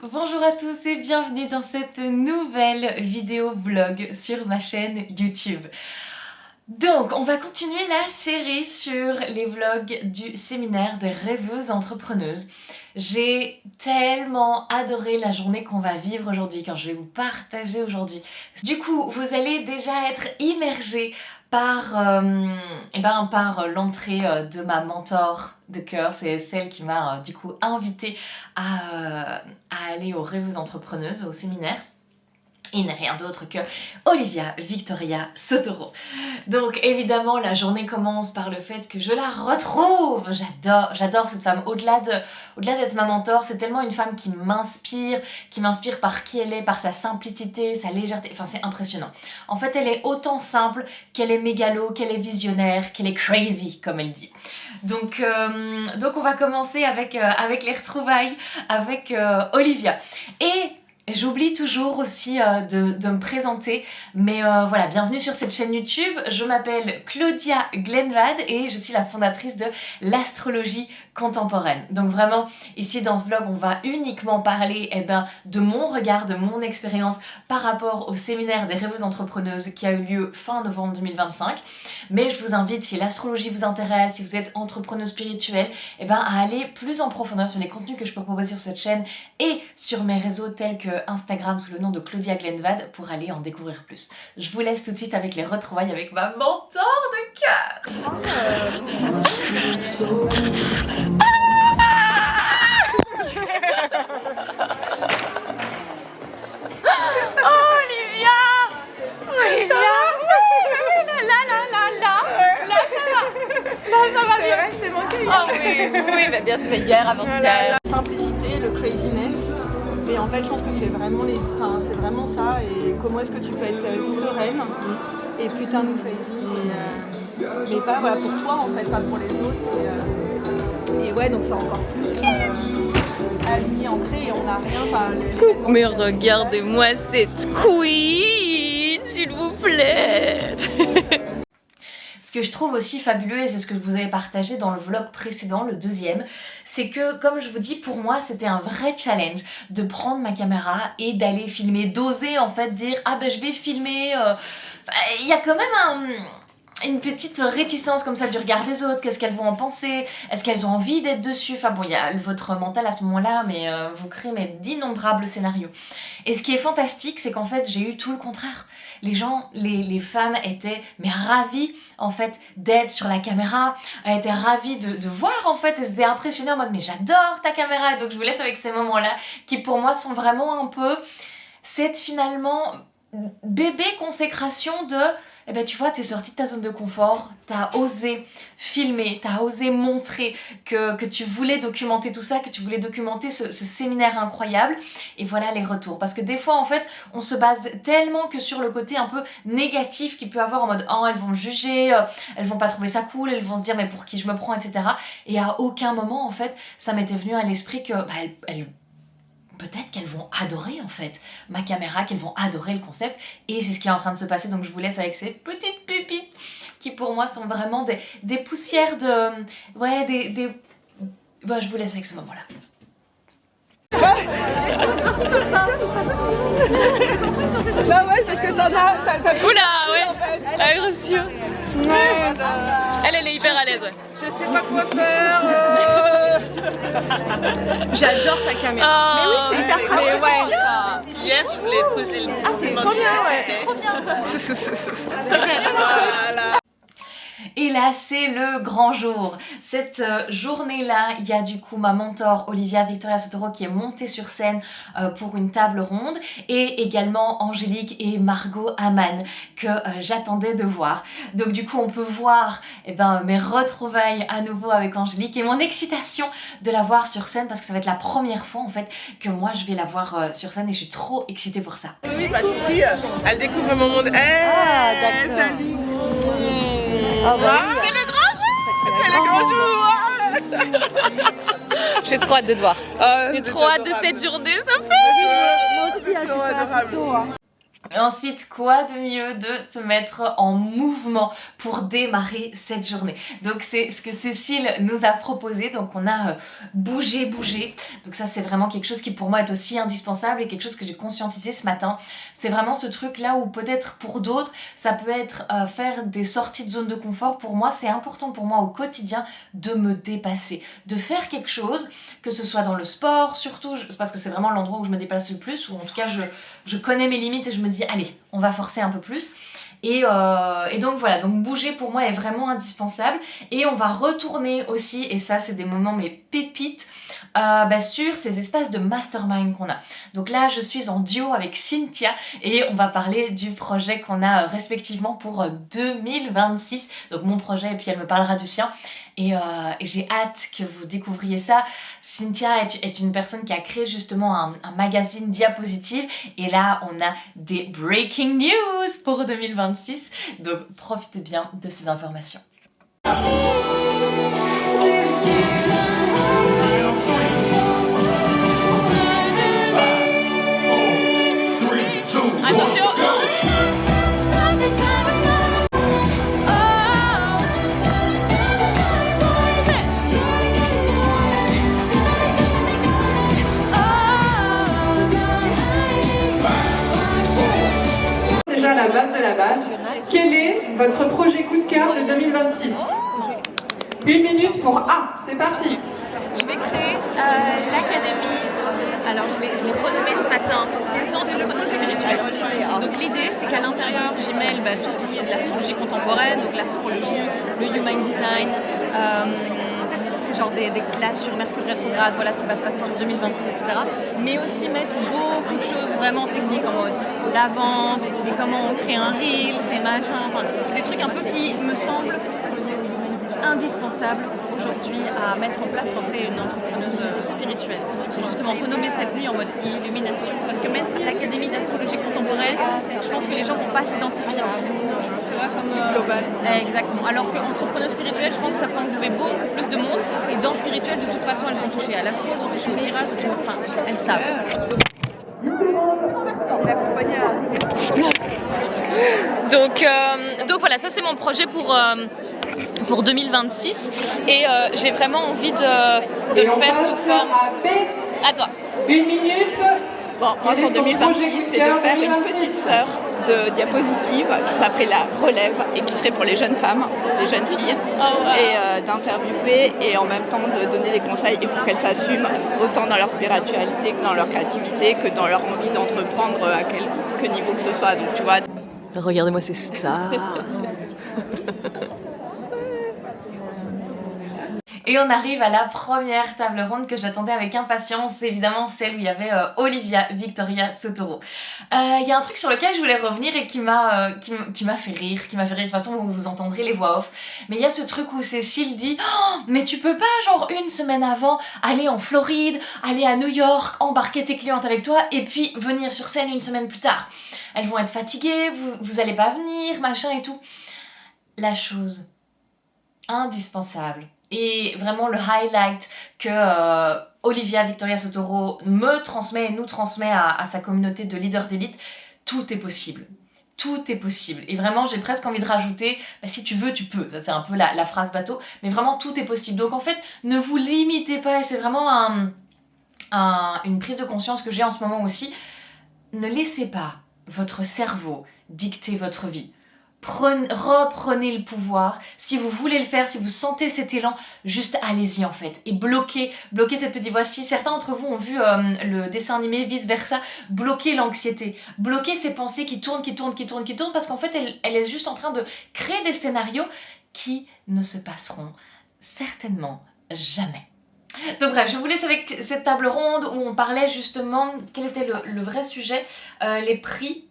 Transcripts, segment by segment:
Bonjour à tous et bienvenue dans cette nouvelle vidéo vlog sur ma chaîne YouTube. Donc, on va continuer la série sur les vlogs du séminaire des rêveuses entrepreneuses. J'ai tellement adoré la journée qu'on va vivre aujourd'hui, quand je vais vous partager aujourd'hui. Du coup, vous allez déjà être immergés par l'entrée de ma mentor de cœur. C'est celle qui m'a du coup invitée à aller aux rêveuses entrepreneuses, au séminaire. Il n'est rien d'autre que Olivia Victoria Sotero. Donc évidemment la journée commence par le fait que je la retrouve. J'adore cette femme. Au-delà d'être ma mentor, c'est tellement une femme qui m'inspire par qui elle est, par sa simplicité, sa légèreté. Enfin c'est impressionnant. En fait elle est autant simple qu'elle est mégalo, qu'elle est visionnaire, qu'elle est crazy comme elle dit. Donc on va commencer avec les retrouvailles avec Olivia. Et j'oublie toujours aussi de me présenter, mais voilà, bienvenue sur cette chaîne YouTube. Je m'appelle Claudia Glenvad et je suis la fondatrice de l'astrologie contemporaine. Donc vraiment, ici dans ce vlog, on va uniquement parler de mon regard, de mon expérience par rapport au séminaire des rêveuses entrepreneuses qui a eu lieu fin novembre 2025. Mais je vous invite, si l'astrologie vous intéresse, si vous êtes entrepreneuse spirituelle, à aller plus en profondeur sur les contenus que je peux proposer sur cette chaîne et sur mes réseaux tels que Instagram sous le nom de Claudia Glenvad pour aller en découvrir plus. Je vous laisse tout de suite avec les retrouvailles avec ma mentor de cœur. C'est vrai, je t'ai manqué. Ah oui, mais bien sûr, hier, avant-hier. La simplicité, le craziness. Et en fait, je pense que c'est vraiment, c'est vraiment ça. Et comment est-ce que tu peux être sereine et putain de crazy. Mais pas pour toi, en fait, pas pour les autres. Et ouais, donc c'est encore plus aligné, ancré et on n'a rien. Mais regardez-moi cette queen, s'il vous plaît. Ce que je trouve aussi fabuleux, et c'est ce que je vous avais partagé dans le vlog précédent, le deuxième, c'est que, comme je vous dis, pour moi, c'était un vrai challenge de prendre ma caméra et d'aller filmer, d'oser en fait dire « Ah ben je vais filmer Il y a quand même une petite réticence comme ça du regard des autres, qu'est-ce qu'elles vont en penser, est-ce qu'elles ont envie d'être dessus, enfin bon il y a votre mental à ce moment-là mais vous créez d'innombrables scénarios. Et ce qui est fantastique c'est qu'en fait j'ai eu tout le contraire. Les gens, les femmes étaient ravies en fait d'être sur la caméra, elles étaient ravies de voir en fait, elles étaient impressionnées en mode mais j'adore ta caméra. Donc je vous laisse avec ces moments-là qui pour moi sont vraiment un peu cette finalement bébé consécration de tu vois, t'es sortie de ta zone de confort, t'as osé filmer, t'as osé montrer que tu voulais documenter tout ça, que tu voulais documenter ce séminaire incroyable. Et voilà les retours. Parce que des fois, en fait, on se base tellement que sur le côté un peu négatif qu'il peut avoir en mode « Oh, elles vont juger, elles vont pas trouver ça cool, elles vont se dire « Mais pour qui je me prends ?» etc. Et à aucun moment, en fait, ça m'était venu à l'esprit que peut-être qu'elles vont adorer en fait ma caméra, qu'elles vont adorer le concept et c'est ce qui est en train de se passer. Donc je vous laisse avec ces petites pépites qui pour moi sont vraiment des poussières de... Ouais, je vous laisse avec ce moment-là. Bah ouais, parce que t'as Oula, ouais, agression. Ouais. Elle est hyper à l'aise. Je sais pas quoi faire. J'adore ta caméra. Mais oui, c'est hyper pratique. Mais ouais. Hier, je voulais poser le... Ah, c'est trop bien, ouais. C'est trop bien. Et là, c'est le grand jour. Cette journée-là, il y a du coup ma mentor Olivia Victoria Sotero qui est montée sur scène pour une table ronde et également Angélique et Margot Aman que j'attendais de voir. Donc du coup, on peut voir mes retrouvailles à nouveau avec Angélique et mon excitation de la voir sur scène parce que ça va être la première fois en fait que moi je vais la voir sur scène et je suis trop excitée pour ça. Oui, pas de soucis, elle découvre mon monde. Salut. Oh bah, c'est le grand jour! J'ai trop hâte de te voir. J'ai trop hâte de cette journée, ça fait! Moi aussi, adorable. Ensuite, quoi de mieux de se mettre en mouvement pour démarrer cette journée. Donc c'est ce que Cécile nous a proposé, donc on a bougé. Donc ça c'est vraiment quelque chose qui pour moi est aussi indispensable et quelque chose que j'ai conscientisé ce matin. C'est vraiment ce truc là où peut-être pour d'autres ça peut être faire des sorties de zone de confort. Pour moi c'est important pour moi au quotidien de me dépasser, de faire quelque chose, que ce soit dans le sport surtout, parce que c'est vraiment l'endroit où je me déplace le plus, ou en tout cas je connais mes limites et je me dis allez, on va forcer un peu plus. Et donc voilà, donc bouger pour moi est vraiment indispensable. Et on va retourner aussi, et ça c'est des moments mes pépites, sur ces espaces de mastermind qu'on a. Donc là je suis en duo avec Cynthia et on va parler du projet qu'on a respectivement pour 2026. Donc mon projet et puis elle me parlera du sien. Et j'ai hâte que vous découvriez ça. Cynthia est une personne qui a créé justement un magazine Diapositive. Et là, on a des breaking news pour 2026. Donc, profitez bien de ces informations. Attention! Déjà la base de la base. Quel est votre projet coup de cœur de 2026? 1 minute pour A, c'est parti. Je vais créer l'académie, alors je l'ai renommée ce matin, des entrepreneurs spirituels. Donc l'idée c'est qu'à l'intérieur j'y mêle tout ce qui est de l'astrologie contemporaine, donc l'astrologie, le human design, genre des classes sur Mercure rétrograde, voilà ce qui va se passer sur 2026, etc. Mais aussi mettre beaucoup de choses vraiment techniques en mode la vente, et comment on crée un reel, ces machins, enfin des trucs un peu qui me semblent indispensable aujourd'hui à mettre en place quand tu es une entrepreneuse spirituelle. J'ai justement renommé cette nuit en mode illumination parce que même l'académie d'astrologie contemporaine, je pense que les gens ne vont pas s'identifier. Tu vois, comme global. Exactement. Alors qu'entrepreneuse spirituelle, je pense que ça peut englober beaucoup plus de monde. Et dans spirituel, de toute façon, elles sont touchées à l'astro, elles sont touchées au tirage, enfin, elles savent. Donc voilà, ça c'est mon projet pour 2026 et j'ai vraiment envie de le faire sous forme. À toi. 1 minute. Bon, moi pour 2026, c'est de faire une petite sœur de Diapositive qui s'appelait la Relève et qui serait pour les jeunes femmes, les jeunes filles, et d'interviewer et en même temps de donner des conseils et pour qu'elles s'assument autant dans leur spiritualité que dans leur créativité, que dans leur envie d'entreprendre à quelque niveau que ce soit. Donc tu vois. Regardez-moi ces stars. Et on arrive à la première table ronde que j'attendais avec impatience, c'est évidemment celle où il y avait Olivia Victoria Sotoro. Il y a un truc sur lequel je voulais revenir et qui m'a fait rire, de toute façon vous entendrez les voix off. Mais il y a ce truc où Cécile dit oh, mais tu peux pas genre une semaine avant aller en Floride, aller à New York, embarquer tes clientes avec toi et puis venir sur scène une semaine plus tard. Elles vont être fatiguées, vous allez pas venir, machin et tout. La chose indispensable et vraiment le highlight que Olivia Victoria Sotoro me transmet et nous transmet à sa communauté de leaders d'élite, tout est possible. Tout est possible. Et vraiment, j'ai presque envie de rajouter, si tu veux, tu peux. Ça, c'est un peu la phrase bateau, mais vraiment, tout est possible. Donc en fait, ne vous limitez pas, et c'est vraiment une prise de conscience que j'ai en ce moment aussi. Ne laissez pas votre cerveau dicter votre vie. Reprenez le pouvoir. Si vous voulez le faire, si vous sentez cet élan, juste allez-y en fait. Et bloquez cette petite voix. Si certains d'entre vous ont vu le dessin animé Vice Versa, bloquez l'anxiété. Bloquez ces pensées qui tournent parce qu'en fait, elle est juste en train de créer des scénarios qui ne se passeront certainement jamais. Donc bref, je vous laisse avec cette table ronde où on parlait justement, quel était le vrai sujet, les prix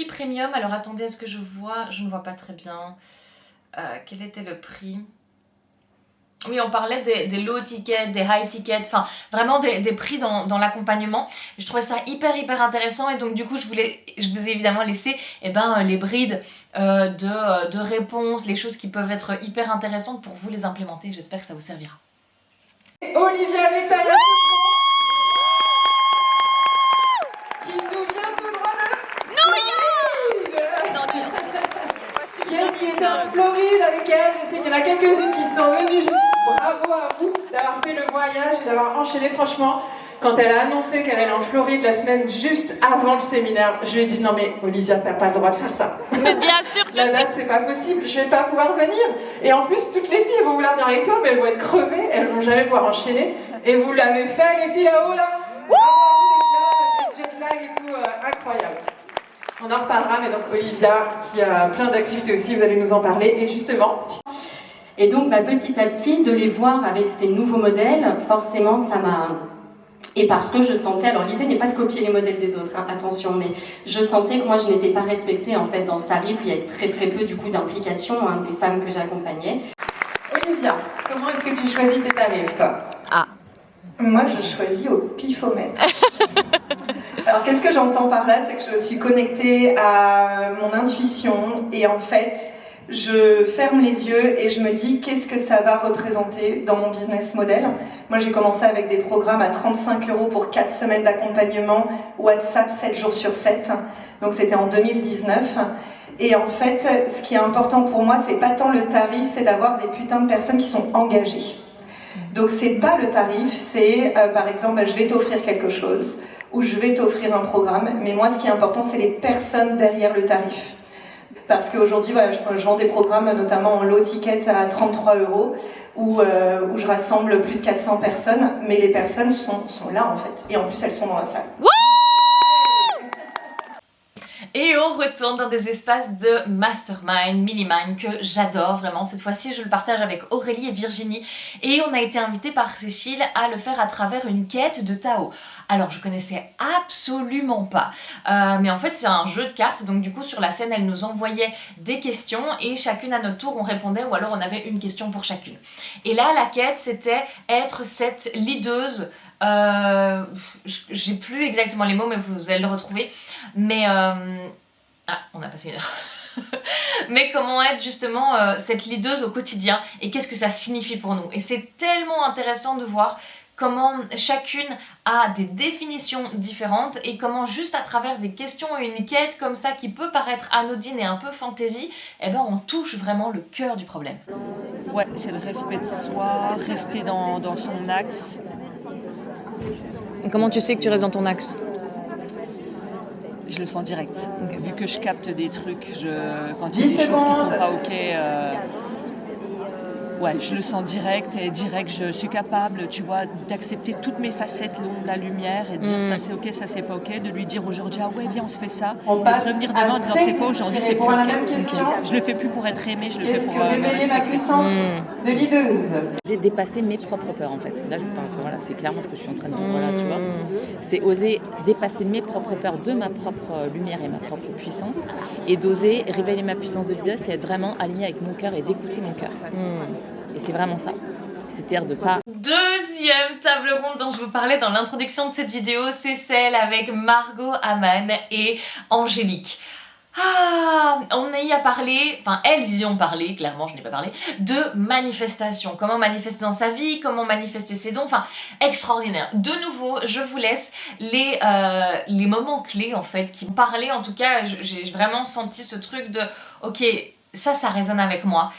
premium. Alors attendez, est-ce que je ne vois pas très bien. Quel était le prix? Oui, on parlait des low tickets, des high tickets, enfin vraiment des prix dans l'accompagnement. Je trouvais ça hyper intéressant et donc du coup je vous ai évidemment laissé les brides de réponses, les choses qui peuvent être hyper intéressantes pour vous les implémenter. J'espère que ça vous servira. Olivia Victoria qui nous vient tout droit de New York. y en a quelques-unes qui sont venues juste. Bravo à vous d'avoir fait le voyage et d'avoir enchaîné. Franchement, quand elle a annoncé qu'elle allait en Floride la semaine juste avant le séminaire, je lui ai dit non mais Olivia, t'as pas le droit de faire ça. Mais bien sûr que La date, c'est pas possible, je vais pas pouvoir venir. Et en plus, toutes les filles elles vont vouloir venir avec toi, mais elles vont être crevées, elles vont jamais pouvoir enchaîner. Et vous l'avez fait, les filles là-haut là. Bravo à vous d'être là, avec jet lag et tout, incroyable. On en reparlera, mais donc Olivia, qui a plein d'activités aussi, vous allez nous en parler. Et justement... Et donc, petit à petit, de les voir avec ces nouveaux modèles, forcément, ça m'a... Et parce que je sentais, alors l'idée n'est pas de copier les modèles des autres, hein, attention, mais je sentais que moi je n'étais pas respectée en fait dans ce tarif, il y a très peu du coup d'implication hein, des femmes que j'accompagnais. Olivia, comment est-ce que tu choisis tes tarifs toi? Moi je choisis au pifomètre. Alors qu'est-ce que j'entends par là? C'est que je suis connectée à mon intuition et en fait je ferme les yeux et je me dis qu'est-ce que ça va représenter dans mon business model. Moi j'ai commencé avec des programmes à 35 € pour 4 semaines d'accompagnement, WhatsApp 7 jours sur 7, donc c'était en 2019. Et en fait ce qui est important pour moi c'est pas tant le tarif, c'est d'avoir des putains de personnes qui sont engagées. Donc c'est pas le tarif, c'est par exemple je vais t'offrir quelque chose ou je vais t'offrir un programme, mais moi ce qui est important c'est les personnes derrière le tarif. Parce qu'aujourd'hui, voilà, je vends des programmes, notamment en low ticket à 33 € où je rassemble plus de 400 personnes, mais les personnes sont là en fait. Et en plus, elles sont dans la salle. Et on retourne dans des espaces de mastermind, mini-mind que j'adore vraiment. Cette fois-ci, je le partage avec Aurélie et Virginie. Et on a été invités par Cécile à le faire à travers une quête de Tao. Alors, je connaissais absolument pas. Mais en fait, c'est un jeu de cartes. Donc, du coup, sur la scène, elle nous envoyait des questions. Et chacune à notre tour, on répondait. Ou alors, on avait une question pour chacune. Et là, la quête, c'était être cette leaduse. J'ai plus exactement les mots, mais vous allez le retrouver. Mais on a passé une heure. Mais comment être justement cette leaduse au quotidien et qu'est-ce que ça signifie pour nous. Et c'est tellement intéressant de voir comment chacune a des définitions différentes et comment juste à travers des questions et une quête comme ça qui peut paraître anodine et un peu fantaisie, eh ben on touche vraiment le cœur du problème. Ouais, c'est le respect de soi, rester dans son axe. Et comment tu sais que tu restes dans ton axe ? Je le sens direct. Okay. Vu que je capte des trucs, quand il y a des choses qui sont pas ok, ouais, je le sens direct et direct, je suis capable, tu vois, d'accepter toutes mes facettes, l'ombre, la lumière et de dire ça c'est ok, ça c'est pas ok, de lui dire aujourd'hui ah ouais viens on se fait ça, et de revenir demain en disant c'est quoi aujourd'hui c'est plus ok. Je le fais plus pour être aimé, je le fais pour me respecter. De leaduse. Oser dépasser mes propres peurs en fait. Là je parle, voilà, c'est clairement ce que je suis en train de dire, voilà, tu vois. C'est oser dépasser mes propres peurs de ma propre lumière et ma propre puissance et d'oser révéler ma puissance de leader, c'est être vraiment aligné avec mon cœur et d'écouter mon cœur. Et c'est vraiment ça. C'est-à-dire de pas... Deuxième table ronde dont je vous parlais dans l'introduction de cette vidéo, c'est celle avec Margot Aman et Angélique. On y a parlé, enfin elles y ont parlé, clairement je n'ai pas parlé, de manifestation. Comment manifester dans sa vie, comment manifester ses dons, enfin extraordinaire. De nouveau, je vous laisse les moments clés en fait qui m'ont parlé. En tout cas, j'ai vraiment senti ce truc de ok, ça résonne avec moi,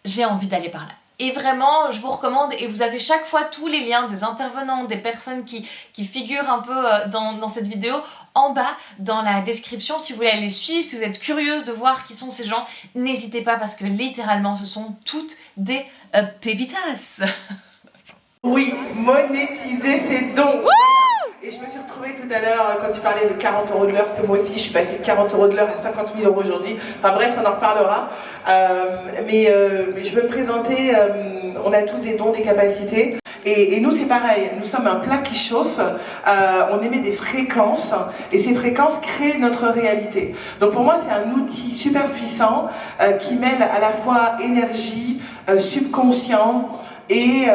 j'ai envie d'aller par là. Et vraiment, je vous recommande, et vous avez chaque fois tous les liens des intervenants, des personnes qui figurent un peu dans cette vidéo, en bas dans la description. Si vous voulez aller les suivre, si vous êtes curieuse de voir qui sont ces gens, n'hésitez pas parce que littéralement, ce sont toutes des pépitas. Oui, monétiser ses dons. Et je me suis retrouvée tout à l'heure quand tu parlais de 40 € de l'heure, parce que moi aussi je suis passée de 40 € de l'heure à 50 000 € aujourd'hui. Enfin bref, on en reparlera. Mais je veux me présenter, on a tous des dons, des capacités. Et nous c'est pareil, nous sommes un plat qui chauffe, on émet des fréquences et ces fréquences créent notre réalité. Donc pour moi c'est un outil super puissant qui mêle à la fois énergie, subconscient, et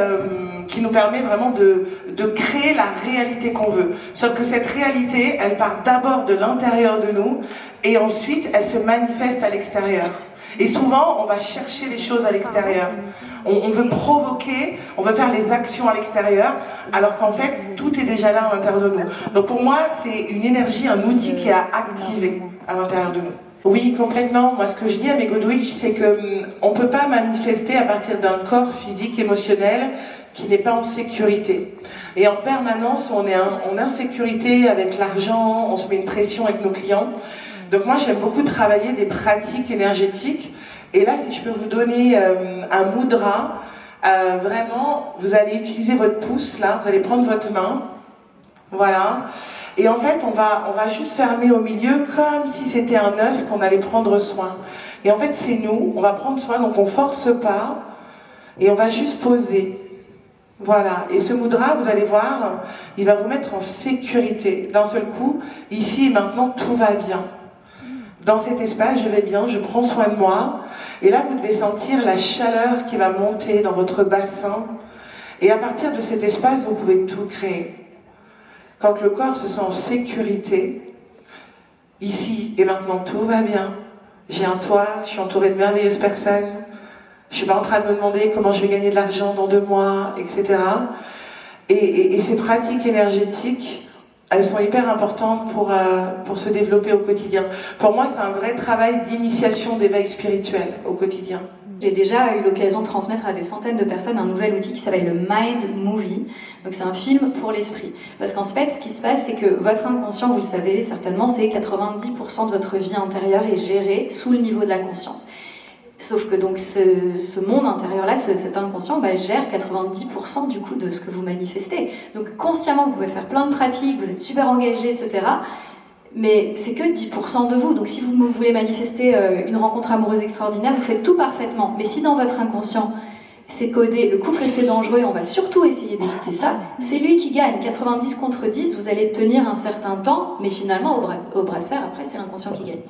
qui nous permet vraiment de créer la réalité qu'on veut. Sauf que cette réalité, elle part d'abord de l'intérieur de nous et ensuite elle se manifeste à l'extérieur. Et souvent, on va chercher les choses à l'extérieur. On veut provoquer, on veut faire les actions à l'extérieur, alors qu'en fait, tout est déjà là à l'intérieur de nous. Donc pour moi, c'est une énergie, un outil qui est à activer à l'intérieur de nous. Oui, complètement. Moi, ce que je dis à mes Godwitch, c'est qu'on ne peut pas manifester à partir d'un corps physique, émotionnel, qui n'est pas en sécurité. Et en permanence, on est en insécurité avec l'argent, on se met une pression avec nos clients. Donc moi, j'aime beaucoup travailler des pratiques énergétiques. Et là, si je peux vous donner un mudra, vraiment, vous allez utiliser votre pouce, là, vous allez prendre votre main, voilà. Et en fait, on va juste fermer au milieu comme si c'était un œuf qu'on allait prendre soin. Et en fait, c'est nous, on va prendre soin, donc on force pas, et on va juste poser. Voilà, et ce mudra, vous allez voir, il va vous mettre en sécurité. D'un seul coup, ici et maintenant, tout va bien. Dans cet espace, je vais bien, je prends soin de moi. Et là, vous devez sentir la chaleur qui va monter dans votre bassin. Et à partir de cet espace, vous pouvez tout créer. Quand le corps se sent en sécurité, ici et maintenant, tout va bien. J'ai un toit, je suis entourée de merveilleuses personnes. Je ne suis pas en train de me demander comment je vais gagner de l'argent dans 2 mois, etc. Et ces pratiques énergétiques, elles sont hyper importantes pour se développer au quotidien. Pour moi, c'est un vrai travail d'initiation d'éveil spirituel au quotidien. J'ai déjà eu l'occasion de transmettre à des centaines de personnes un nouvel outil qui s'appelle le Mind Movie. Donc c'est un film pour l'esprit. Parce qu'en fait, ce qui se passe, c'est que votre inconscient, vous le savez certainement, c'est 90% de votre vie intérieure est géré sous le niveau de la conscience. Sauf que donc ce monde intérieur-là, cet inconscient, gère 90% du coup de ce que vous manifestez. Donc consciemment, vous pouvez faire plein de pratiques, vous êtes super engagé, etc. Mais c'est que 10% de vous. Donc si vous voulez manifester une rencontre amoureuse extraordinaire, vous faites tout parfaitement. Mais si dans votre inconscient, c'est codé, le couple c'est dangereux, on va surtout essayer d'éviter ça, c'est lui qui gagne. 90 contre 10, vous allez tenir un certain temps, mais finalement au bras de fer, après c'est l'inconscient qui gagne.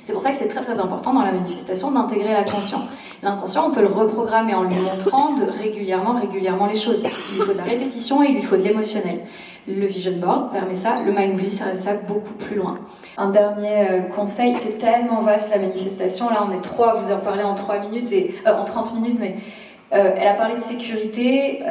C'est pour ça que c'est très très important dans la manifestation d'intégrer l'inconscient. L'inconscient, on peut le reprogrammer en lui montrant régulièrement les choses. Il lui faut de la répétition et il lui faut de l'émotionnel. Le vision board permet ça, le mind movie ça beaucoup plus loin. Un dernier conseil, c'est tellement vaste la manifestation. Là, on est 3, vous en parlez en 3 minutes en 30 minutes, mais elle a parlé de sécurité.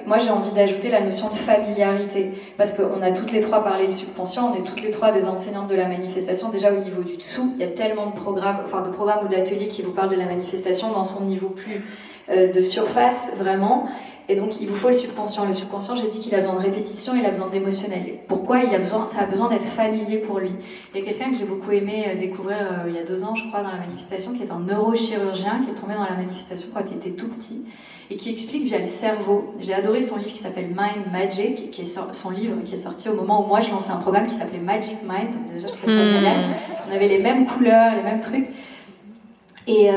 Moi, j'ai envie d'ajouter la notion de familiarité, parce qu'on a toutes les 3 parlé du subconscient, on est toutes les 3 des enseignantes de la manifestation. Déjà au niveau du dessous, il y a tellement de programmes ou d'ateliers qui vous parlent de la manifestation dans son niveau plus de surface, vraiment. Et donc, il vous faut le subconscient. Le subconscient, j'ai dit qu'il a besoin de répétition, il a besoin d'émotionnel. Pourquoi ça a besoin d'être familier pour lui. Il y a quelqu'un que j'ai beaucoup aimé découvrir il y a 2 ans, je crois, dans la manifestation, qui est un neurochirurgien, qui est tombé dans la manifestation quand il était tout petit, et qui explique via le cerveau. J'ai adoré son livre qui s'appelle Mind Magic, qui est son livre qui est sorti au moment où moi, je lançais un programme qui s'appelait Magic Mind. Donc déjà, je trouvais ça génial. On avait les mêmes couleurs, les mêmes trucs. Et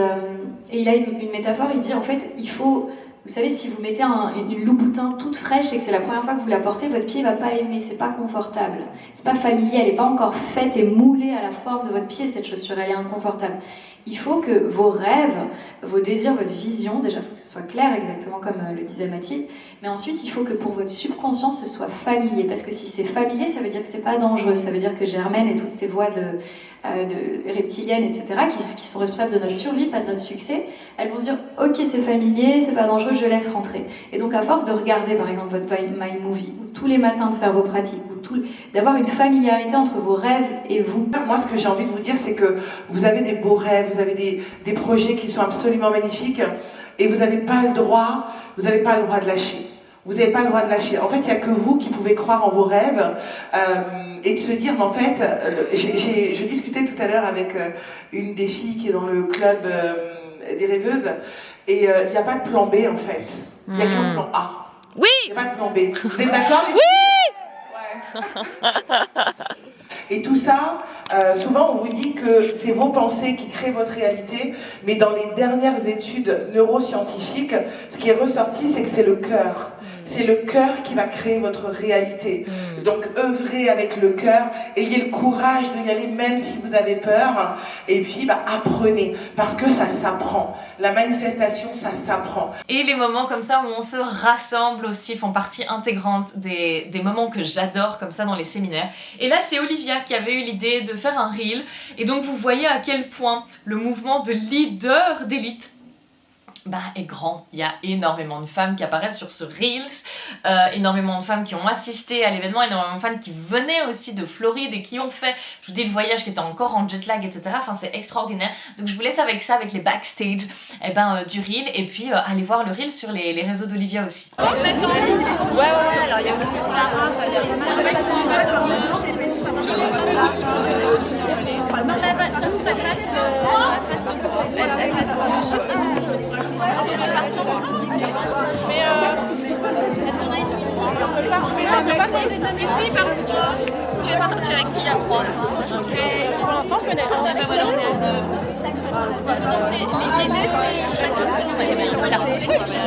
il a une métaphore, il dit, en fait, il faut... Vous savez, si vous mettez une Louboutin toute fraîche et que c'est la première fois que vous la portez, votre pied ne va pas aimer, c'est pas confortable. C'est pas familier, elle n'est pas encore faite et moulée à la forme de votre pied, cette chaussure, elle est inconfortable. Il faut que vos rêves, vos désirs, votre vision, déjà, il faut que ce soit clair, exactement comme le disait Mathilde, mais ensuite, il faut que pour votre subconscient, ce soit familier. Parce que si c'est familier, ça veut dire que c'est pas dangereux. Ça veut dire que Germaine et toutes ces voix de reptiliennes, etc., qui sont responsables de notre survie, pas de notre succès, elles vont se dire « Ok, c'est familier, c'est pas dangereux, je laisse rentrer ». Et donc, à force de regarder, par exemple, votre Mind Movie, ou tous les matins de faire vos pratiques, ou d'avoir une familiarité entre vos rêves et vous. Moi, ce que j'ai envie de vous dire, c'est que vous avez des beaux rêves, vous avez des projets qui sont absolument magnifiques, et vous n'avez pas le droit de lâcher. Vous n'avez pas le droit de lâcher. En fait, il n'y a que vous qui pouvez croire en vos rêves et de se dire, mais en fait, je discutais tout à l'heure avec une des filles qui est dans le club des rêveuses, et il n'y a pas de plan B en fait. Il n'y a qu'un plan A. Oui. Il n'y a pas de plan B. Vous êtes d'accord les filles? Ouais. Et tout ça, souvent on vous dit que c'est vos pensées qui créent votre réalité, mais dans les dernières études neuroscientifiques, ce qui est ressorti, c'est que c'est le cœur. C'est le cœur qui va créer votre réalité. Donc œuvrez avec le cœur, ayez le courage d'y aller même si vous avez peur, et puis apprenez, parce que ça s'apprend. La manifestation, ça s'apprend. Et les moments comme ça où on se rassemble aussi font partie intégrante des moments que j'adore comme ça dans les séminaires. Et là, c'est Olivia qui avait eu l'idée de faire un reel, et donc vous voyez à quel point le mouvement de leader d'élite est grand. Il y a énormément de femmes qui apparaissent sur ce Reels, énormément de femmes qui ont assisté à l'événement, énormément de femmes qui venaient aussi de Floride et qui ont fait, je vous dis, le voyage, qui était encore en jet lag, etc. Enfin, c'est extraordinaire. Donc je vous laisse avec ça, avec les backstage du Reel, et puis allez voir le Reel sur les réseaux d'Olivia aussi. Ouais, alors il y a aussi Clara, il y a mais est-ce qu'on a une musique? On peut pas ici, par toi. Tu es avec qui à 3? Pour l'instant, on connaît un. Voilà, on est à 2. L'idée, c'est...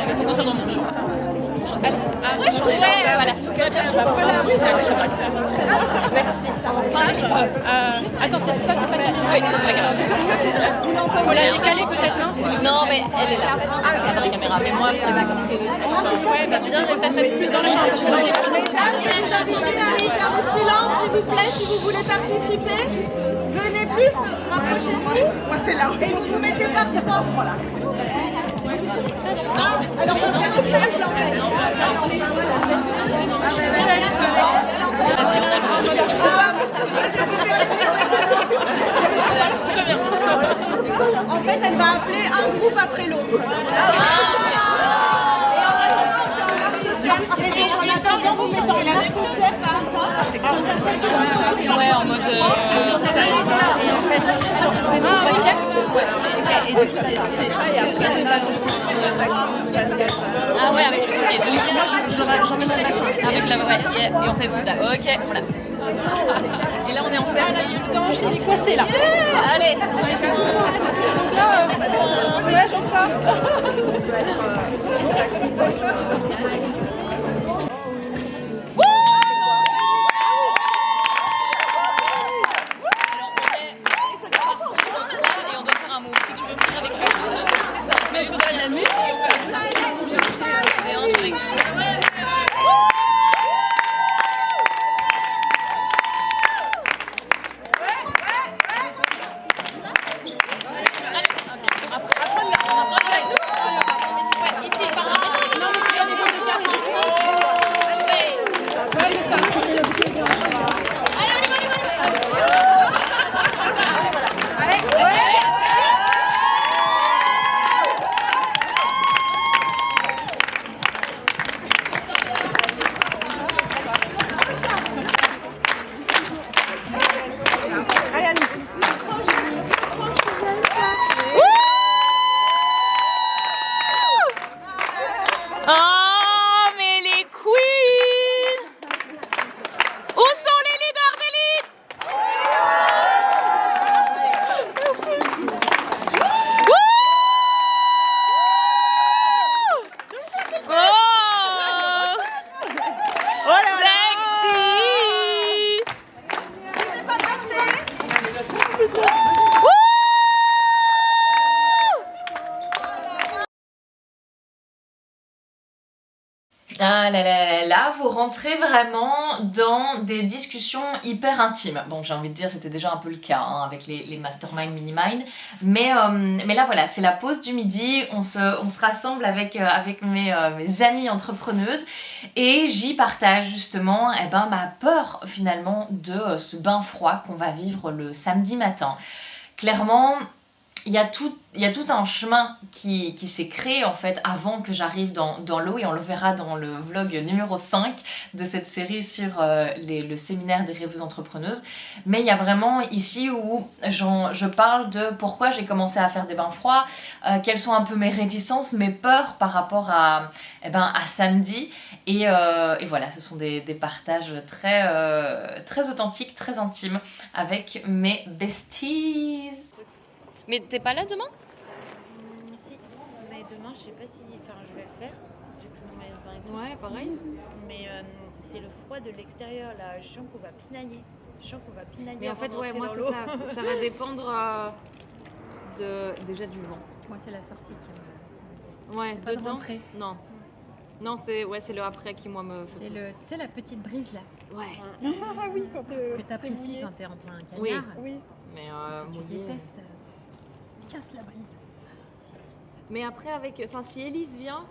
Il faut qu'on soit dans mon champ. Ah ouais, voilà. Merci. Attends, ça c'est pas fini. Oui, c'est la caméra. Faut la décaler peut-être, hein? Non, mais elle est là. Elle a la caméra. Mais moi, c'est pas ouais, bah bien, je vais peut-être mettre plus dans la chambre. Mesdames, je vous invite à faire le silence, s'il vous plaît, si vous voulez participer. Venez plus, rapprochez-vous. Moi, c'est là. Et vous vous mettez par trois. Voilà. Alors, on va faire un cercle, en fait. En fait, elle va appeler un groupe après l'autre. Et donc, en attendant, vous mettez en arc sociale par ça. Ouais, en mode... Et du coup, c'est ça, et après, c'est ah ouais, avec le Jean-Michel, avec la ouais, et on fait plus tard. Ok, voilà. Et là, on est en cercle. Il est coincé là. Allez. Là, ouais, comme ça. Ah là là là là, vous rentrez vraiment dans des discussions hyper intimes. Bon, j'ai envie de dire, c'était déjà un peu le cas hein, avec les mastermind, mini-mind. Mais là, voilà, c'est la pause du midi. On se rassemble avec mes amies entrepreneuses. Et j'y partage justement ma peur finalement de ce bain froid qu'on va vivre le samedi matin. Clairement, il y a tout un chemin qui s'est créé en fait avant que j'arrive dans l'eau, et on le verra dans le vlog numéro 5 de cette série sur le séminaire des rêveuses entrepreneuses. Mais il y a vraiment ici où je parle de pourquoi j'ai commencé à faire des bains froids, quelles sont un peu mes réticences, mes peurs par rapport à samedi. Et voilà, ce sont des partages très authentiques, très intimes avec mes besties. Mais t'es pas là demain? Si, mais demain je sais pas si... Enfin je vais le faire, j'ai pris mon maillot de bain et tout. Ouais, pareil. Mais c'est le froid de l'extérieur là, je sens qu'on va pinailler. Mais en fait ouais, moi c'est ça va dépendre déjà du vent. Moi c'est la sortie qui me... Ouais, pas dedans. Non. Non, c'est le après qui moi me... C'est tu sais la petite brise là. Ouais. Ah oui, quand que t'apprécies quand t'es en plein cagnard. Oui. Mais tu détestes. Casse la brise. Mais après, si Élise vient,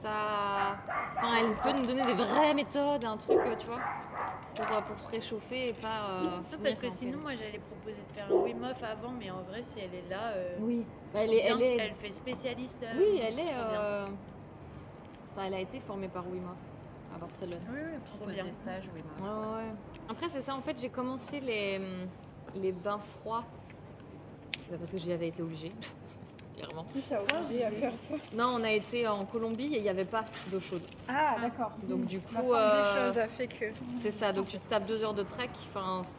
elle peut nous donner des vraies méthodes, un truc, tu vois, pour se réchauffer et pas. Parce que sinon, moi, j'allais proposer de faire un Wim Hof avant, mais en vrai, si elle est là, oui, elle fait spécialiste. Oui, elle est. Elle a été formée par Wim Hof à Barcelone. Oui, trop bien. Des stages, Wim Hof. Ouais. Après, c'est ça, en fait, j'ai commencé les bains froids parce que j'y avais été obligée. Clairement. Qui t'a obligé à faire ça? Non, on a été en Colombie et il n'y avait pas d'eau chaude. Ah, d'accord. Donc du coup, La force des choses a fait que... c'est ça, donc tu te tapes 2 heures de trek,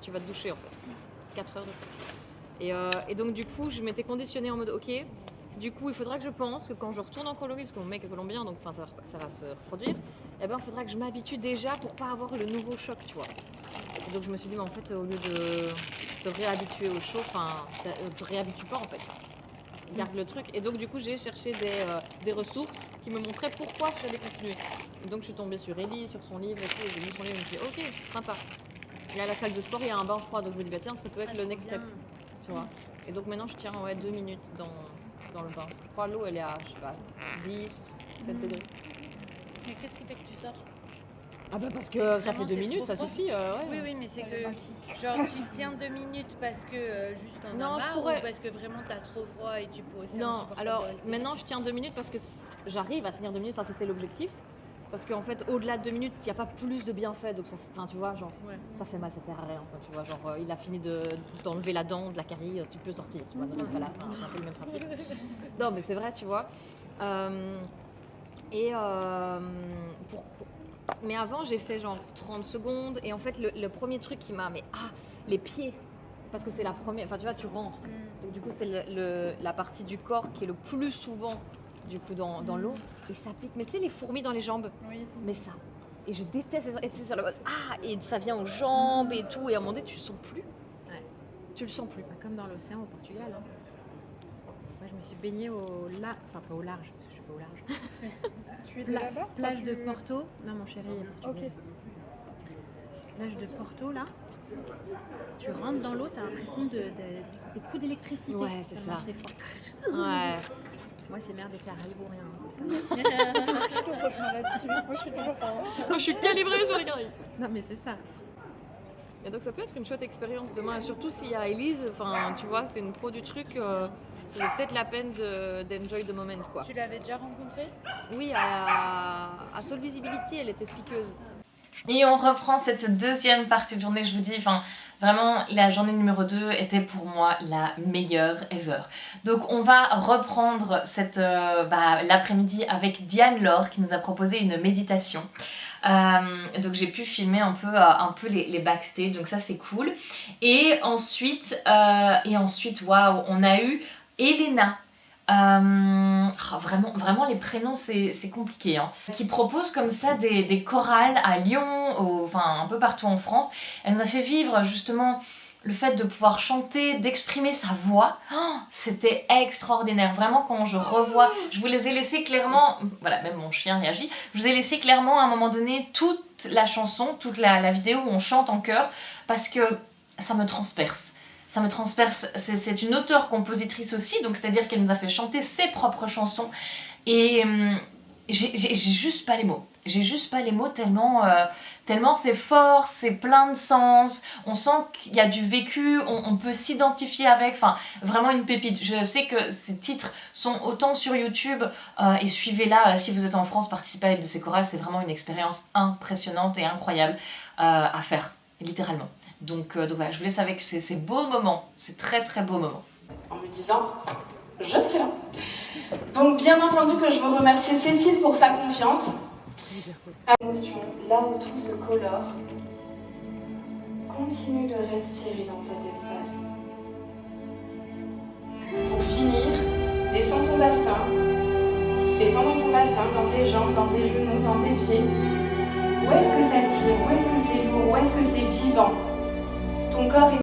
tu vas te doucher en fait. 4 heures de trek. Et donc du coup, je m'étais conditionnée en mode ok, du coup, il faudra que je pense que quand je retourne en Colombie, parce que mon mec est colombien, donc ça va se reproduire, et ben il faudra que je m'habitue déjà pour pas avoir le nouveau choc, tu vois. Et donc je me suis dit, mais en fait, au lieu de te réhabituer au chaud, te réhabitue pas en fait. Garde le truc. Et donc du coup j'ai cherché des ressources qui me montraient pourquoi j'allais continuer. Et donc je suis tombée sur Ellie, sur son livre et tout, et j'ai lu son livre et je me suis dit ok, sympa. Et à la salle de sport il y a un bain froid, donc je me dis bah tiens ça peut être le next step. Tu vois. Et donc maintenant je tiens 2 minutes dans le bain. Je crois l'eau elle est à je sais pas 10, 7 degrés. Mais qu'est-ce qui fait que tu sors? Ah bah parce que ça fait 2 minutes, ça suffit. Ouais. Oui, mais c'est que genre tu tiens 2 minutes parce que juste en non, marre, je pourrais... ou parce que vraiment t'as trop froid et tu pourrais aussi. Non, alors maintenant je tiens 2 minutes parce que j'arrive à tenir 2 minutes, c'était l'objectif. Parce qu'en fait au-delà de 2 minutes, il n'y a pas plus de bienfaits, donc ça, tu vois, genre ça fait mal, ça sert à rien. Tu vois, genre il a fini d'enlever la dent, de la carie, tu peux sortir, tu vois, ne reste pas là, c'est un peu le même principe. Non mais c'est vrai, tu vois. Mais avant j'ai fait genre 30 secondes et en fait le premier truc qui m'a les pieds parce que c'est la première, tu vois tu rentres donc du coup c'est la partie du corps qui est le plus souvent du coup dans l'eau et ça pique, mais tu sais les fourmis dans les jambes, mais ça, et je déteste et tu sais ça et ça vient aux jambes et tout et à un moment donné tu le sens plus, tu le sens plus, comme dans l'océan au Portugal. Moi je me suis baignée au large, enfin pas au large, parce que je suis pas au large. Tu es de là-bas? Plage de Porto. Non, mon chéri est portugais. Plage de Porto, là. Tu rentres dans l'eau, t'as l'impression des coups d'électricité. Ouais, c'est ça. C'est fort. Ouais. Moi, c'est mer des Caraïbes ou rien. Je te rejoins là-dessus. Moi, je suis toujours pas. Moi, je suis calibrée sur les Caraïbes. Non, mais c'est ça. Et donc, ça peut être une chouette expérience demain. Surtout s'il y a Elise, tu vois, c'est une pro du truc. C'est peut-être la peine d'enjoy the moment, quoi. Tu l'avais déjà rencontrée? Oui, à Soul Visibility, elle était speakeuse. Et on reprend cette deuxième partie de journée, je vous dis, vraiment la journée numéro 2 était pour moi la meilleure ever. Donc on va reprendre l'après-midi avec Diane Laure qui nous a proposé une méditation. Donc j'ai pu filmer un peu les backstage, donc ça c'est cool. Et ensuite waouh, on a eu Elena. Vraiment les prénoms c'est compliqué, hein. Qui propose comme ça des chorales à Lyon, un peu partout en France. Elle nous a fait vivre justement le fait de pouvoir chanter, d'exprimer sa voix. C'était extraordinaire, vraiment. Quand je revois, je vous les ai laissés clairement, voilà, même mon chien réagit, je vous ai laissé clairement à un moment donné toute la chanson, toute la vidéo où on chante en chœur, parce que ça me transperce. Ça me transperce, c'est une auteure-compositrice aussi, donc c'est-à-dire qu'elle nous a fait chanter ses propres chansons. Et j'ai juste pas les mots. J'ai juste pas les mots tellement c'est fort, c'est plein de sens. On sent qu'il y a du vécu, on peut s'identifier avec, vraiment une pépite. Je sais que ces titres sont autant sur YouTube et suivez-la si vous êtes en France, participez à l'aide de ces chorales, c'est vraiment une expérience impressionnante et incroyable à faire, littéralement. Donc voilà, je vous laisse avec ces beaux moments, ces très très beaux moments. En me disant, je serai là. Donc bien entendu que je veux remercier Cécile pour sa confiance. Émotion, là où tout se colore, continue de respirer dans cet espace. Pour finir, descends ton bassin, dans tes jambes, dans tes genoux, dans tes pieds. Où est-ce que ça tire? Où est-ce que c'est lourd? Où est-ce que c'est vivant? Ton corps est...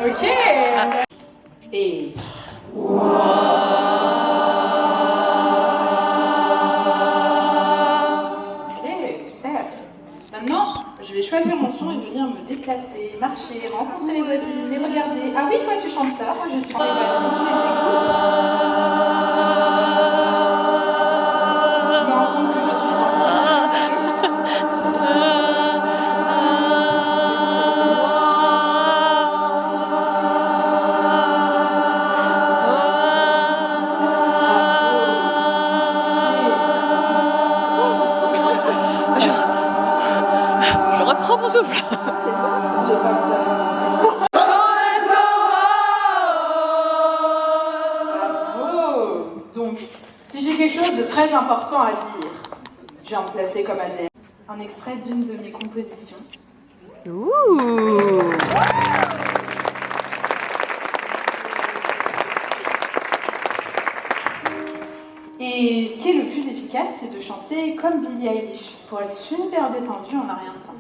Ok. Et... attention et venir me déplacer, marcher, rencontrer les voisines, les regarder. Ah oui, toi tu chantes ça, moi je suis les voisines, je les écoute. Je me rends compte que je suis Je reprends mon souffle. Donc, si j'ai quelque chose de très important à dire, je vais en placer comme ADN. Un extrait d'une de mes compositions. Ouh. Et ce qui est le plus efficace, c'est de chanter comme Billie Eilish, pour être super détendu en un rien de temps.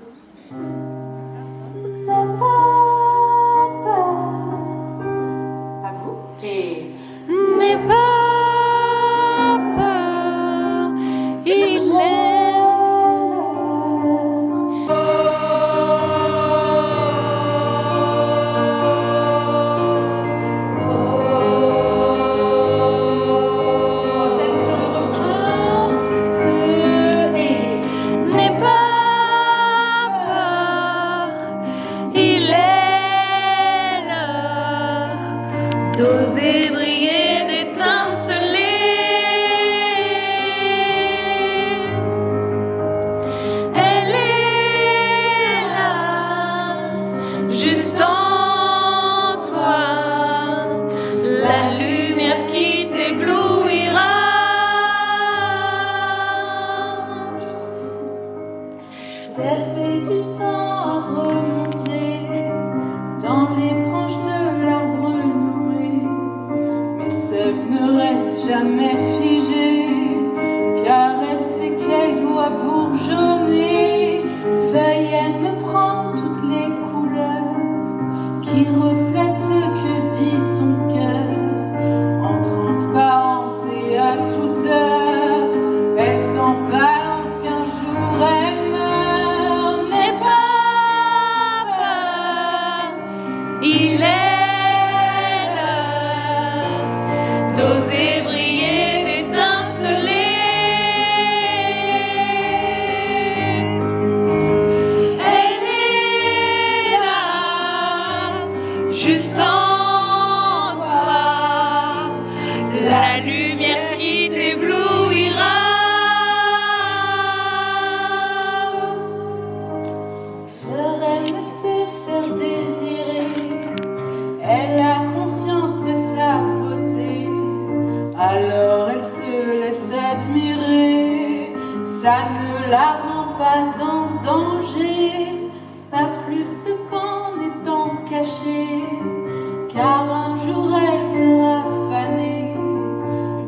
N'aie pas peur. À vous. Et N'aie pas peur, il est. N'aie pas peur, il est l'heure d'oser briller, d'étinceler. Elle est là, juste en toi, la lumière qui t'éblouira. Servez du temps à remonter dans les branches de l'arbre noué. Mais Sève ne reste jamais figée, car elle sait qu'elle doit bourgeonner. Feuille, elle me prend toutes les couleurs qui reflètent ce que dit son cœur. En transparence et à toute heure, elle s'en balance qu'un jour elle meurt. N'aie pas peur, Il est l'heure d'oser briller, d'étinceler. Elle est là, juste en toi, la lumière qui t'éblouira. fleur, elle me sait faire désirer. Elle a conscience de sa beauté, alors elle se laisse admirer. Ça ne la rend pas en danger, pas plus qu'en étant cachée, car un jour elle sera fanée.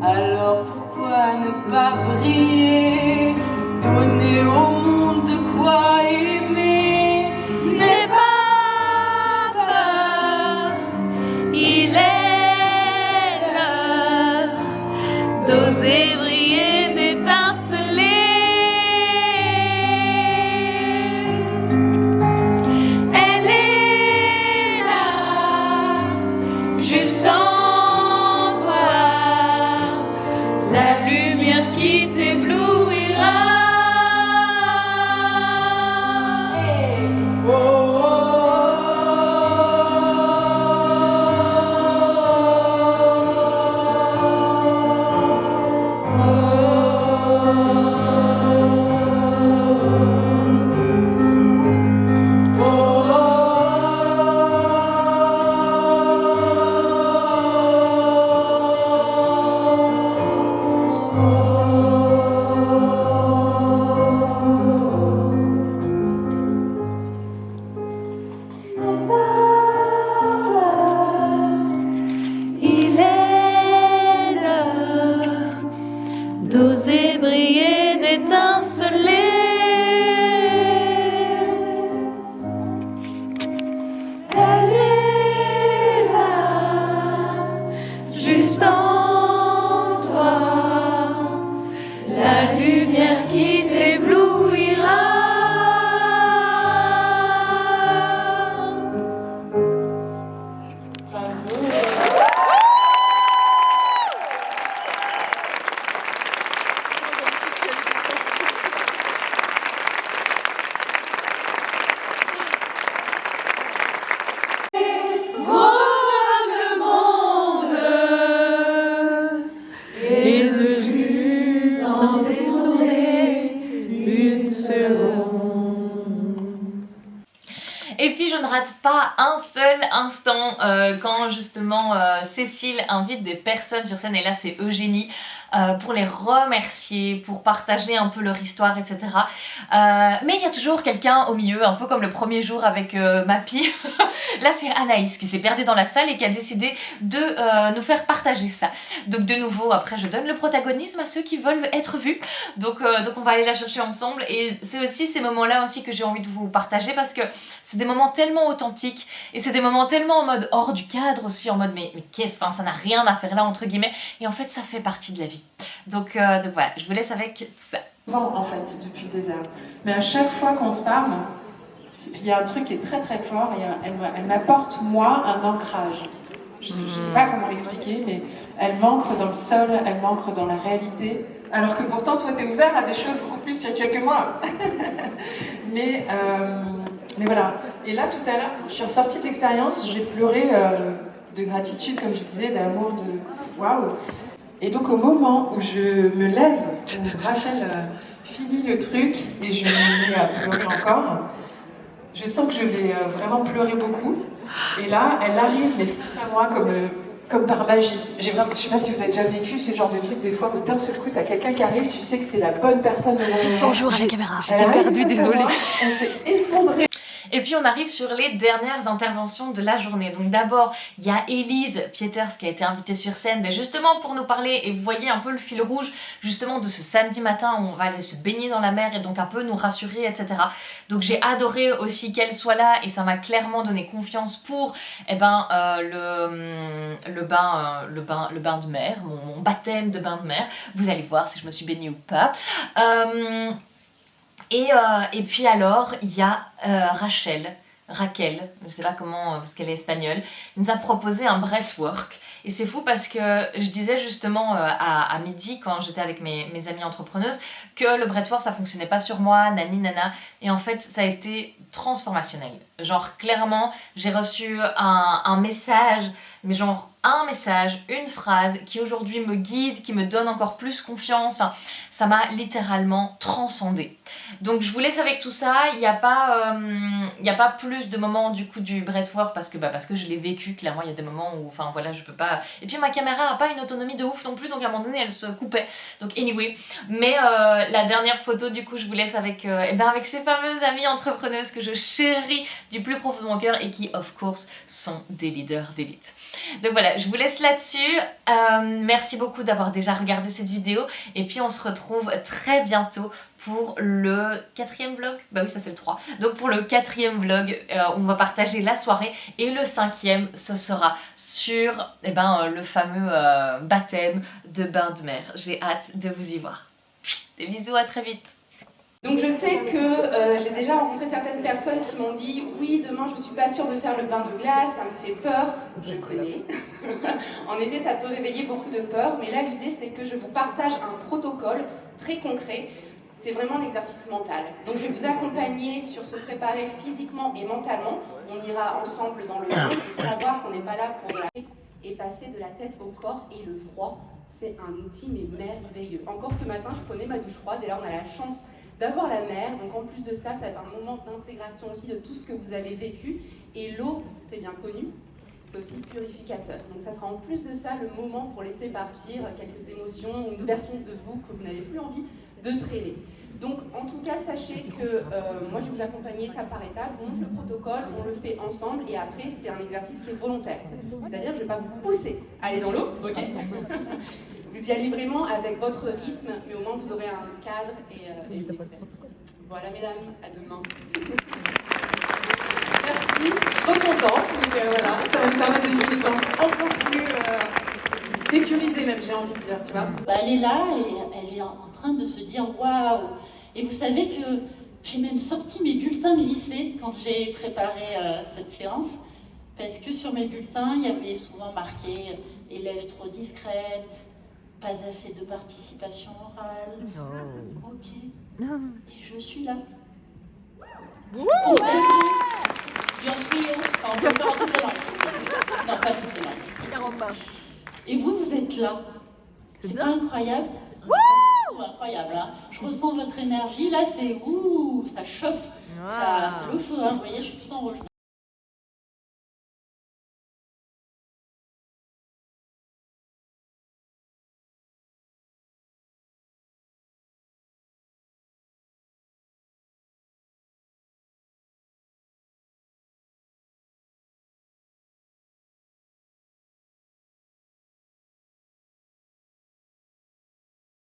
Alors pourquoi ne pas briller, donner au monde de quoi aimer. N'aie pas peur, il est l'heure d'oser briller, d'étinceler. Elle est là, juste en toi, la lumière qui t'éblouira. rate pas un seul instant quand justement Cécile invite des personnes sur scène, et là c'est Eugénie, pour les remercier, pour partager un peu leur histoire, etc. Mais il y a toujours quelqu'un au milieu, un peu comme le premier jour avec Mappy. Là c'est Anaïs qui s'est perdue dans la salle et qui a décidé de nous faire partager ça. Donc de nouveau, après je donne le protagonisme à ceux qui veulent être vus. Donc on va aller la chercher ensemble, et c'est aussi ces moments-là aussi que j'ai envie de vous partager, parce que c'est des moments tellement authentiques, et c'est des moments tellement en mode hors du cadre aussi, en mode mais qu'est-ce, enfin ça n'a rien à faire là entre guillemets, et en fait ça fait partie de la vie. Donc voilà, je vous laisse avec tout ça. En fait, depuis des heures. Mais à chaque fois qu'on se parle, il y a un truc qui est très très fort, et elle m'apporte moi un ancrage. Je ne sais pas comment l'expliquer, mais elle m'ancre dans le sol, elle m'ancre dans la réalité, alors que pourtant toi t'es ouvert à des choses beaucoup plus spirituelles que moi. mais voilà. Et là tout à l'heure, je suis ressortie de l'expérience, j'ai pleuré de gratitude, comme je disais, d'amour, de waouh. Et donc au moment où je me lève, où Rachel finit le truc et je me mets à pleurer encore, je sens que je vais vraiment pleurer beaucoup. Et là, elle arrive, mais face à moi comme par magie. Je sais pas si vous avez déjà vécu ce genre de truc des fois, où d'un seul coup, t'as quelqu'un qui arrive, tu sais que c'est la bonne personne au bon moment. Bonjour à la caméra, j'étais perdue, désolée. On s'est effondré. Et puis on arrive sur les dernières interventions de la journée. Donc d'abord, il y a Élise Pieters qui a été invitée sur scène, mais justement pour nous parler, et vous voyez un peu le fil rouge justement de ce samedi matin où on va aller se baigner dans la mer et donc un peu nous rassurer, etc. Donc j'ai adoré aussi qu'elle soit là, et ça m'a clairement donné confiance pour le bain de mer, mon baptême de bain de mer. Vous allez voir si je me suis baignée ou pas. Et puis alors, il y a Raquel, je ne sais pas comment, parce qu'elle est espagnole, nous a proposé un breathwork. Et c'est fou parce que je disais justement à midi, quand j'étais avec mes amies entrepreneuses, que le breathwork ça fonctionnait pas sur moi, nani nana. Et en fait, ça a été transformationnel. Genre, clairement, j'ai reçu un message, mais genre un message, une phrase qui aujourd'hui me guide, qui me donne encore plus confiance. Enfin, ça m'a littéralement transcendée. Donc je vous laisse avec tout ça. Il n'y a pas plus de moments du coup du breathwork parce que je l'ai vécu. Clairement, il y a des moments où, enfin voilà, je peux pas. Et puis ma caméra n'a pas une autonomie de ouf non plus, donc à un moment donné, elle se coupait. Donc anyway, mais la dernière photo du coup, je vous laisse avec avec ces fameuses amies entrepreneuses que je chéris du plus profond de mon cœur et qui, of course, sont des leaders d'élite. Donc voilà, je vous laisse là-dessus. Merci beaucoup d'avoir déjà regardé cette vidéo. Et puis on se retrouve très bientôt pour le 4e vlog. Bah oui, ça c'est le 3. Donc pour le 4e vlog, on va partager la soirée. Et le 5e, ce sera sur le fameux baptême de bain de mer. J'ai hâte de vous y voir. Des bisous, à très vite. Donc je sais que j'ai déjà rencontré certaines personnes qui m'ont dit « Oui, demain je ne suis pas sûre de faire le bain de glace, ça me fait peur. » Je connais. En effet, ça peut réveiller beaucoup de peur, mais là l'idée c'est que je vous partage un protocole très concret. C'est vraiment un exercice mental. Donc je vais vous accompagner sur se préparer physiquement et mentalement. On ira ensemble dans le monde et savoir qu'on n'est pas là pour de la... Et passer de la tête au corps, et le froid, c'est un outil mais merveilleux. Encore ce matin, je prenais ma douche froide et là on a la chance d'avoir la mer, donc en plus de ça, ça va être un moment d'intégration aussi de tout ce que vous avez vécu. Et l'eau, c'est bien connu, c'est aussi purificateur. Donc ça sera en plus de ça le moment pour laisser partir quelques émotions ou une version de vous que vous n'avez plus envie de traîner. Donc en tout cas, sachez que moi je vais vous accompagner étape par étape, je vous montre le protocole, on le fait ensemble et après c'est un exercice qui est volontaire. C'est-à-dire je ne vais pas vous pousser à aller dans l'eau, ok? Vous y allez vraiment avec votre rythme, mais au moins vous aurez un cadre et une expertise. Voilà mesdames, à demain. Merci, trop contente. Donc voilà, ça va me permettre de vivre une expérience encore plus sécurisée même, j'ai envie de dire, tu vois. Elle est là et elle est en train de se dire waouh. Et vous savez que j'ai même sorti mes bulletins de lycée quand j'ai préparé cette séance, parce que sur mes bulletins, il y avait souvent marqué élève trop discrète, pas assez de participation orale. Oh. Ok. Et je suis là. J'en suis en toutes les langues. Non, pas toutes les langues. Et vous êtes là. C'est pas incroyable? C'est incroyable, hein. Je ressens votre énergie. Là, c'est ouh, ça chauffe. C'est le feu, hein. Vous voyez, je suis tout en rouge.